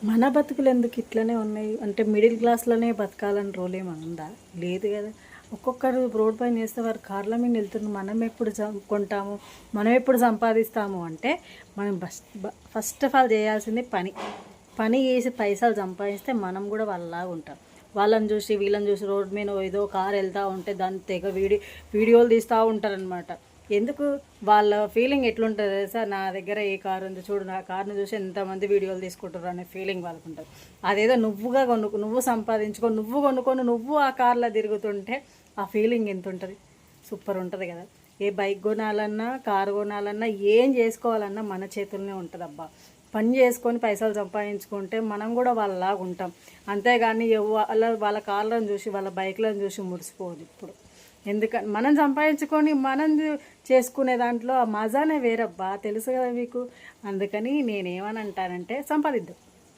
మన బతుకులు ఎందుకు ఇట్లనే ఉన్నాయి అంటే మిడిల్ క్లాస్లోనే బతకాలని రూల్ ఏమైనా ఉందా? లేదు కదా. ఒక్కొక్కరు రోడ్ పైన చేస్తే వారు కార్ల మీద వెళ్తున్నారు. మనం ఎప్పుడు కొంటాము, మనం ఎప్పుడు సంపాదిస్తాము అంటే మనం ఫస్ట్ ఆఫ్ ఆల్ చేయాల్సింది పని చేసి పైసలు సంపాదిస్తే మనం కూడా వాళ్ళలాగా ఉంటాం. వాళ్ళని చూసి వీళ్ళని చూసి రోడ్ మీద ఏదో కారు వెళ్తూ ఉంటే దాన్ని తెగ వీడియోలు తీస్తూ ఉంటారనమాట. ఎందుకు వాళ్ళ ఫీలింగ్ ఎట్లుంటుంది తెలుసా? నా దగ్గర ఏ కారు ఉంది చూడు, నా కార్ని చూసి ఎంతమంది వీడియోలు తీసుకుంటారు అనే ఫీలింగ్ వాళ్ళకు ఉంటుంది. అదేదో నువ్వు సంపాదించుకొని నువ్వు కొనుక్కొని నువ్వు ఆ కార్లో తిరుగుతుంటే ఆ ఫీలింగ్ ఎంత ఉంటుంది? సూపర్ ఉంటుంది కదా. ఏ బైక్ కొనాలన్నా కారు కొనాలన్నా ఏం చేసుకోవాలన్నా మన చేతుల్లోనే ఉంటుంది అబ్బా. పని చేసుకొని పైసలు సంపాదించుకుంటే మనం కూడా వాళ్ళలాగా ఉంటాం. అంతేగాని వాళ్ళ కార్లను చూసి వాళ్ళ బైక్లను చూసి మురిసిపోదు ఇప్పుడు. ఎందుకంటే మనం సంపాదించుకొని మనం చేసుకునే దాంట్లో ఆ మజానే వేరబ్బా, తెలుసు కదా మీకు. అందుకని నేనేమని అంటానంటే సంపాదిద్దాం.